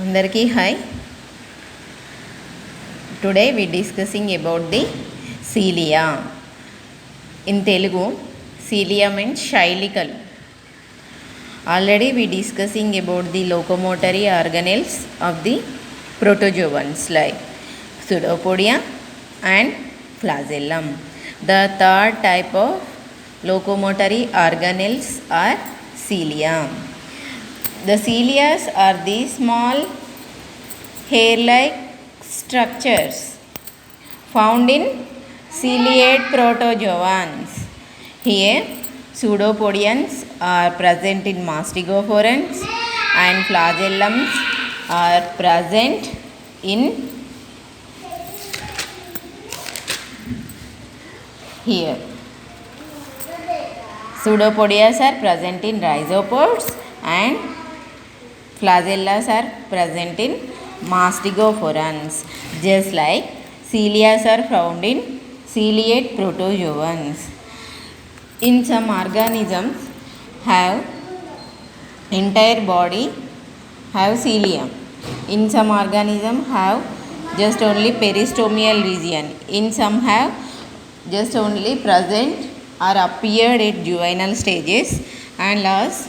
అందరికీ hi. Today we discussing about the cilia. In Telugu, cilia means శైలికలు. Already we discussing about the locomotory organelles of the protozoans like pseudopodia and flagellum. The third type of locomotory organelles are cilia. The cilia are the small hair-like structures found in ciliate protozoans. Here, pseudopodians are present in mastigophorans and flagellums are present in here. Pseudopodias are present in rhizopods and flagella are present in mastigophorans, just like cilia are found in ciliate protozoans. In some organisms have entire body have cilia. In some organisms have just only peristomial region. In some have just only present or appeared at juvenile stages and last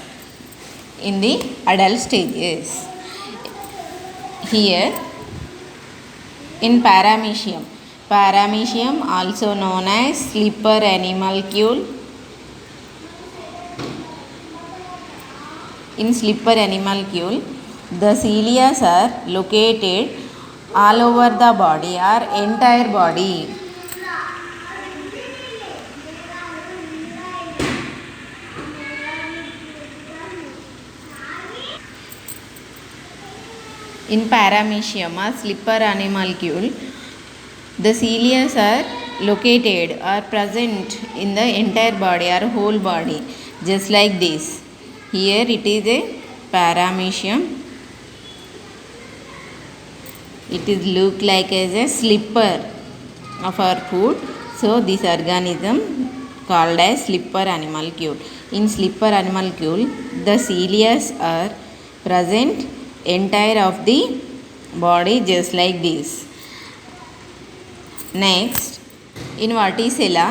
in the adult stages. Here in paramecium also known as slipper animalcule. In slipper animalcule, the cilia are located all over the body or entire body. In paramecium or slipper animalcule, the cilia are located or present in the entire body or whole body, just like this. Here it is a paramecium. It is look like as a slipper of our food. So this organism called as slipper animalcule. In slipper animalcule, the cilia are present entire of the body just like this. Next, in Verticilla,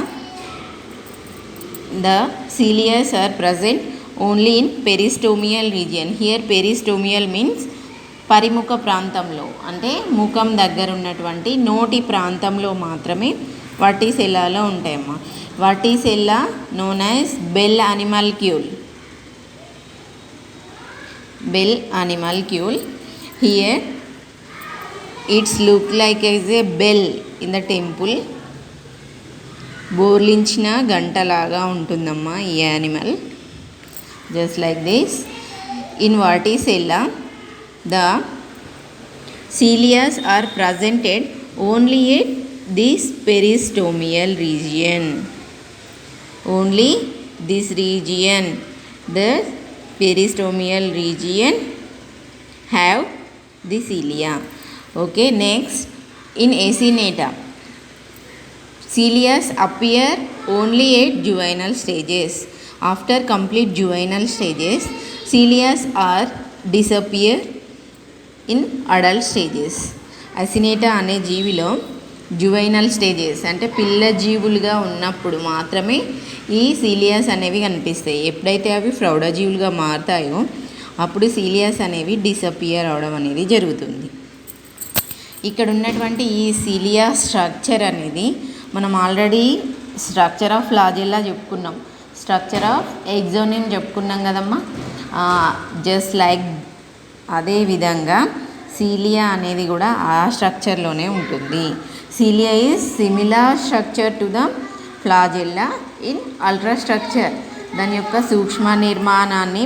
the cilia are present only in peristomial region. Here peristomial means పరిముఖ ప్రాంతంలో అంటే ముఖం దగ్గర ఉన్నటువంటి నోటి ప్రాంతంలో మాత్రమే వర్టిసెల్లాలో ఉంటాయమ్మా. Vorticella known as bell animalcule. Bell animalcule. Here it's look like as a bell in the temple. బోర్లించిన గంటలాగా ఉంటుందమ్మా ఈ animal, just like this. In Verticilla, the cilia are presented only at this peristomial region. Only this region, the peristomial region have the cilia. Okay, next in Acineta, cilia appear only at juvenile stages. After complete juvenile stages, cilia are disappear in adult stages. Acineta అనే జీవిలో juvenile stages అంటే పిల్ల జీవులుగా ఉన్నప్పుడు మాత్రమే ఈ సీలియాస్ అనేవి కనిపిస్తాయి. ఎప్పుడైతే అవి ప్రౌఢజీవులుగా మారుతాయో అప్పుడు సీలియాస్ అనేవి డిసపియర్ అవడం అనేది జరుగుతుంది. ఇక్కడ ఉన్నటువంటి ఈ సీలియా స్ట్రక్చర్ అనేది మనం ఆల్రెడీ స్ట్రక్చర్ ఆఫ్ ఫ్లాజెల్లా చెప్పుకున్నాం, స్ట్రక్చర్ ఆఫ్ ఎగ్జోనియం చెప్పుకున్నాం కదమ్మా. జస్ట్ లైక్ అదే విధంగా సీలియా అనేది కూడా ఆ స్ట్రక్చర్లోనే ఉంటుంది. Cilia is similar structure to the flagella in ultrastructure. దాని యొక్క సూక్ష్మ నిర్మాణాన్ని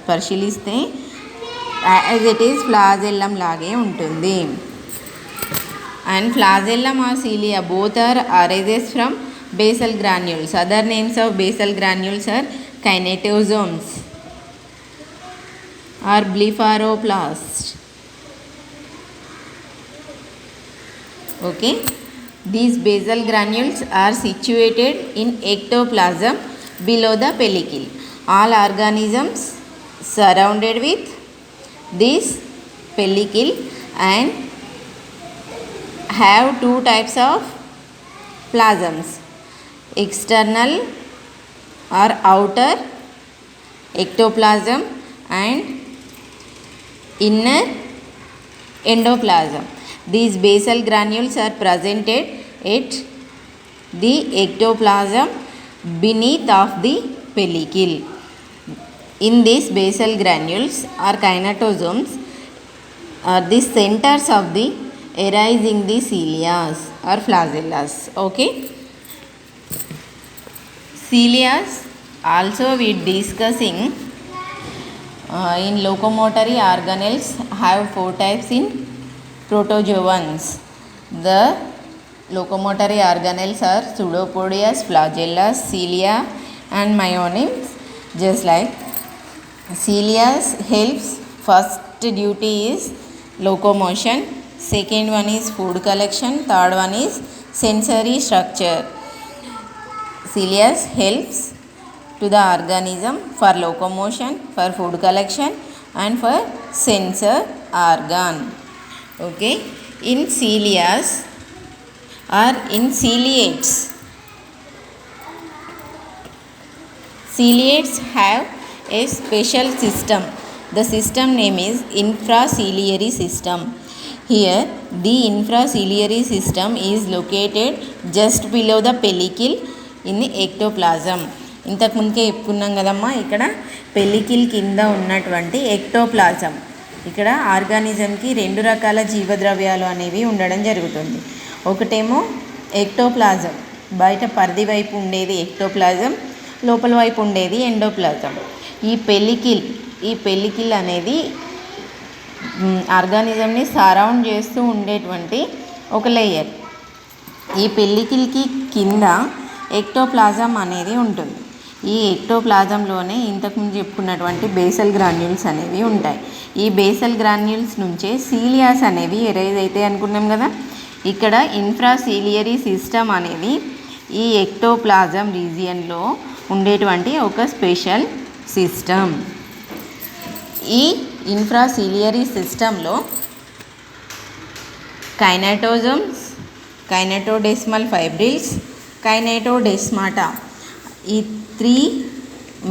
పరిశీలిస్తే యాజ్ ఇట్ ఈస్ ఫ్లాజెల్లం లాగే ఉంటుంది. And flagellum or cilia both are arises from basal granules. Other names of basal granules are kinetosomes or blepharoplast. Okay, these basal granules are situated in ectoplasm below the pellicle. All organisms surrounded with these pellicle and have two types of plasms, external or outer ectoplasm and inner endoplasm. These basal granules are presented at the ectoplasm beneath of the pellicle. In these basal granules or kinetosomes are the centers of the arising the cilias or flagellas. Okay. Cilias also we discussing in locomotory organelles have four types in protozoans. The locomotory organelles are pseudopodias, flagellas, cilia and myonims. Just like cilias helps, first duty is locomotion, second one is food collection, third one is sensory structure. Cilias helps to the organism for locomotion, for food collection and for sensor organ. Okay, in cilias or in ciliates, ciliates have a special system. The system name is infraciliary system. Here the infraciliary system is located just below the pellicle in the ectoplasm. ఇంతకు ముందుకే చెప్పుకున్నాం కదమ్మా, ఇక్కడ పెల్లికిల్ కింద ఉన్నటువంటి ectoplasm. ఇక్కడ ఆర్గానిజంకి రెండు రకాల జీవద్రవ్యాలు అనేవి ఉండడం జరుగుతుంది. ఒకటేమో ఎక్టోప్లాజం, బయట పరిధి వైపు ఉండేది ఎక్టోప్లాజం, లోపల వైపు ఉండేది ఎండోప్లాజం. ఈ పెల్లికిల్ అనేది ఆర్గానిజంని సరౌండ్ చేస్తూ ఉండేటువంటి ఒక లేయర్. ఈ పెల్లికిల్కి కింద ఎక్టోప్లాజం అనేది ఉంటుంది. ఈ ఎక్టోప్లాజంలోనే ఇంతకుముందు చెప్పుకున్నటువంటి బేసల్ గ్రాన్యూల్స్ అనేవి ఉంటాయి. ఈ బేసల్ గ్రాన్యూల్స్ నుంచే సీలియాస్ అనేవి ఎరైజ్ అవుతాయి అనుకున్నాం కదా. ఇక్కడ ఇన్ఫ్రాసీలియరీ సిస్టమ్ అనేది ఈ ఎక్టోప్లాజం రీజియన్లో ఉండేటువంటి ఒక స్పెషల్ సిస్టమ్. ఈ ఇన్ఫ్రాసీలియరీ సిస్టంలో కైనటోజోమ్స్, కైనటోడెస్మల్ ఫైబ్రిల్స్, కైనటోడెస్మాటా, ఈ 3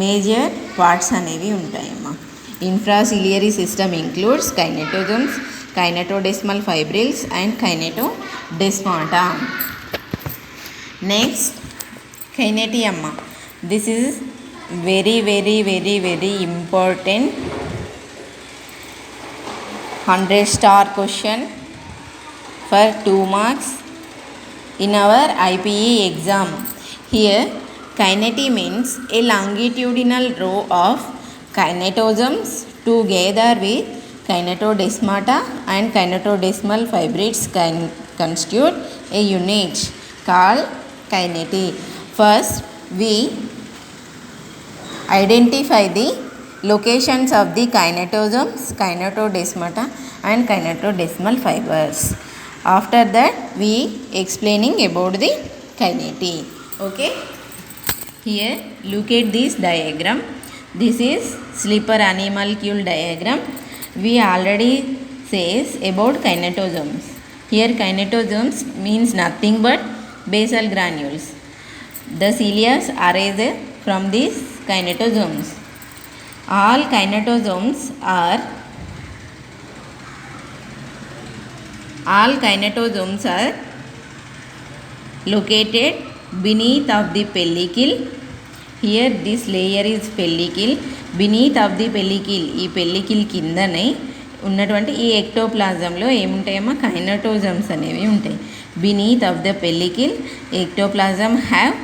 మేజర్ పార్ట్స్ అనేవి ఉంటాయమ్మా. Infraciliary system includes kinetosomes, kinetodesmal fibrils and kinetodesmata. Next kinety అమ్మ. This is very important 100-star question for 2 marks in our IPE exam. Here kynety means a longitudinal row of kynetosomes together with kynetodesmata and kynetodesmal fibrils constitute a unit called kynety. First we identify the locations of the kynetosomes, kynetodesmata and kynetodesmal fibers. After that we explaining about the kynety. Okay, here look at this diagram. This is slipper animalcule diagram. We already says about kynetosomes. Here kynetosomes means nothing but basal granules. The cilia arise from these kynetosomes. All kynetosomes are located beneath of the pellicle. Here this layer is pellicle. Beneath of the pellicle, ఈ pellicle కిందనే ఉన్నటువంటి ఈ ఎక్టోప్లాజంలో ఏముంటాయమ్మా, కైనటోజమ్స్ అనేవి ఉంటాయి. beneath of the pellicle ectoplasm have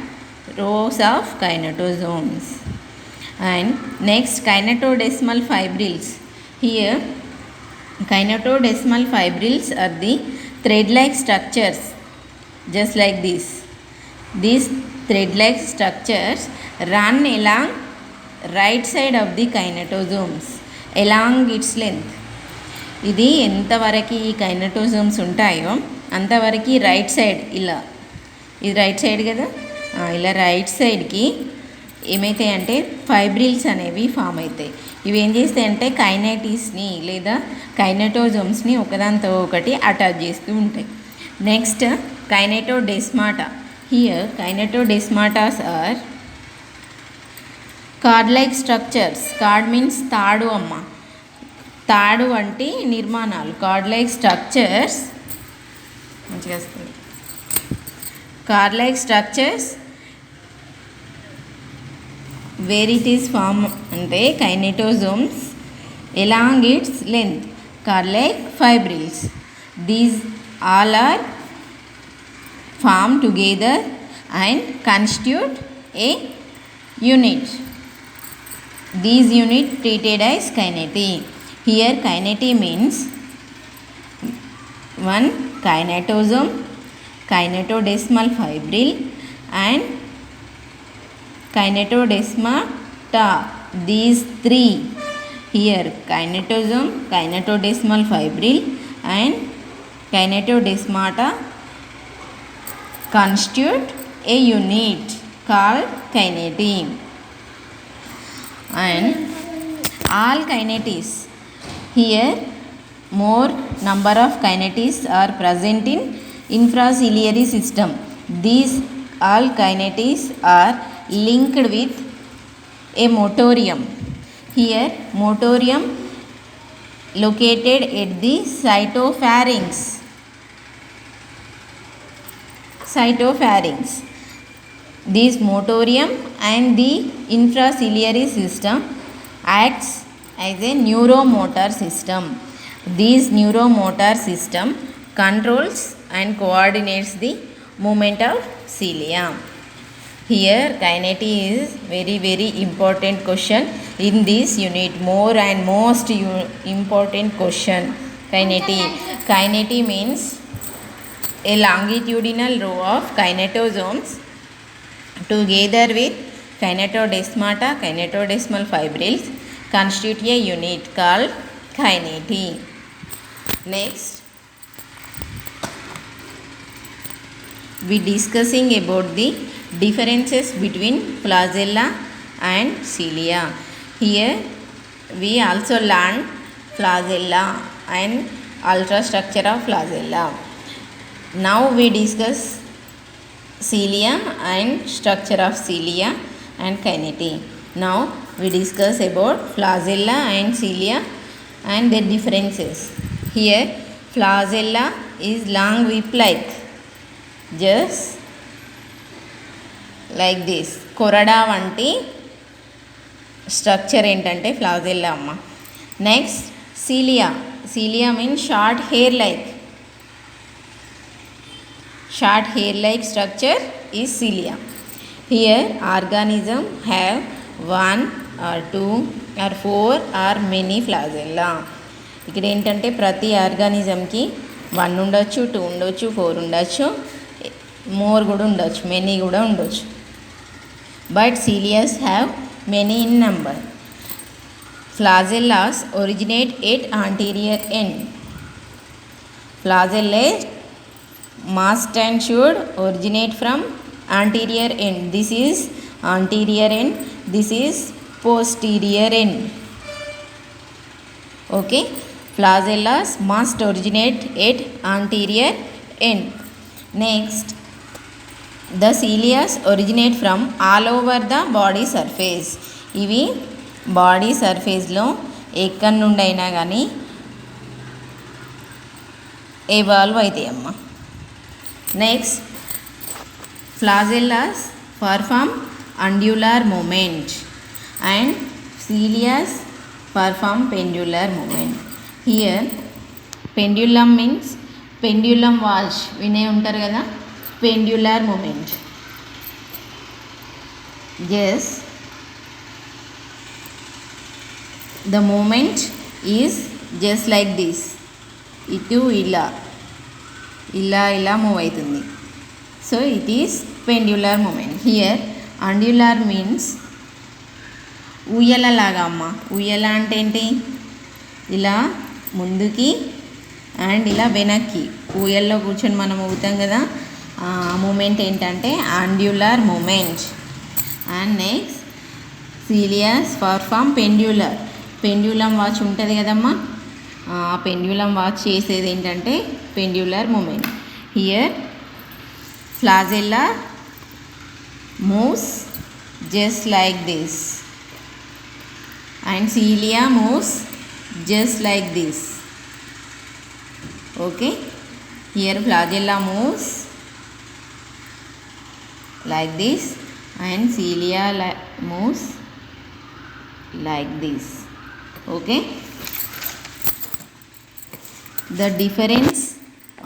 rows of kynetosomes. And next kynetodesmal fibrils. Here kynetodesmal fibrils are the thread-like structures just like this. These thread-like structures run along right side of the kynetosomes along its length. ఇది ఎంతవరకు ఈ కైనటోజోమ్స్ ఉంటాయో అంతవరకు right side, ఇలా ఇది right side కదా, ఇలా right సైడ్కి ఏమవుతాయి అంటే ఫైబ్రిల్స్ అనేవి ఫామ్ అవుతాయి. ఇవి ఏం చేస్తాయంటే కైనెటిక్స్ని లేదా కైనెటోజోమ్స్ని ఒకదానితో ఒకటి అటాచ్ చేస్తూ ఉంటాయి. Next kinetodesmata. Here kinetodesmatas are cord like structures. Cord means తాడు అమ్మ, తాడు వంటి నిర్మాణాలు. కార్డ్ లైక్ స్ట్రక్చర్స్, మంచిగా వస్తుంది. Cord like structures where it is form అంటే kinetosomes along its length. Cord like fibrils. These all are form together and constitute a unit. These unit treated as kinety. Here kinety means one kinetosome, kinetodesmal fibril and kinetodesmata. These three. Here kinetosome, kinetodesmal fibril and kinetodesmata constitute a unit called kinety. And all kineties, here more number of kineties are present in infraciliary system. These all kineties are linked with a motorium. Here motorium located at the cytopharynx. This motorium and the infraciliary system acts as a neuromotor system. This neuromotor system controls and coordinates the movement of cilia. Here kinety is very important question in this unit. More and most important question. Kinety means a longitudinal row of kinetosomes together with kinetodesmata, kinetodesmal fibrils constitute a unit called kinety. Next we discussing about the differences between flagella and cilia. Here we also learn flagella and ultrastructure of flagella. Now we discuss cilia and structure of cilia and kinety. Now we discuss about flagella and cilia and their differences. Here flagella is long whip like, just like this. కొరడా వంటి structure ఏంటంటే flagella అమ్మ. Next cilia. Cilia means short hair like. Short hair like structure is cilia. Here organism have 1 or 2 or 4 or many flagella. ఇక్కడ ఏంటంటే ప్రతి ఆర్గానిజంకి 1 ఉండొచ్చు, 2 ఉండొచ్చు, 4 ఉండొచ్చు, మోర్ కూడా ఉండొచ్చు, మెనీ కూడా ఉండొచ్చు. But cilias have many in number. Flagellas originate at anterior end. Flagellae must and should originate from anterior end. This is anterior end, this is posterior end. Okay, flagellas must originate at anterior end. Next, the cilia originate from all over the body surface. ఇవి body సర్ఫేస్లో ఎక్కడి నుండి అయినా కానీ evolve అవుతాయి అమ్మ. Next flagellas perform undular movement and cilia perform pendular movement. Here pendulum means pendulum watch వినే ఉంటారు కదా, pendular movement. Yes, the movement is just like this. ఇటు ఇలా ఇలా ఇలా మూవ్ అవుతుంది. So it is pendular movement. Here undular means ఉయ్యలలాగా అమ్మ. ఉయ్యల అంటే ఏంటి, ఇలా ముందుకి అండ్ ఇలా వెనక్కి ఊయల్లో కూర్చొని మనం ఊగుతాం కదా, ఆ మూమెంట్ ఏంటంటే undular movement. And next cilias perform pendular. Pendulum watch ఉంటుంది కదమ్మా, ఆ పెండ్యులం వాచ్ చేసేది ఏంటంటే pendular movement. Here flagella moves just like this and cilia moves just like this. Okay, here flagella moves like this and cilia moves like this. Okay, the difference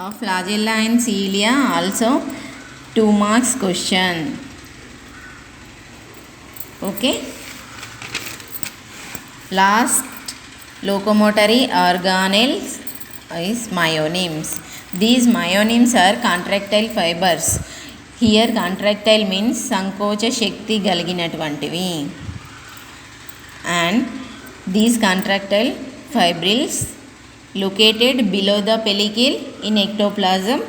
of flagella and cilia also 2 marks question. Okay, last locomotory organelles is myonyms. These myonyms are contractile fibers. Here contractile means sankocha shakti కలిగినటువంటివి, and these contractile fibrils located below the pellicle in ectoplasm,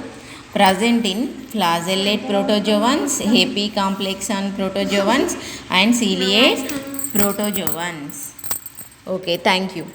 present in flagellate protozoans, hepicomplex on protozoans and ciliate protozoans. Okay, thank you.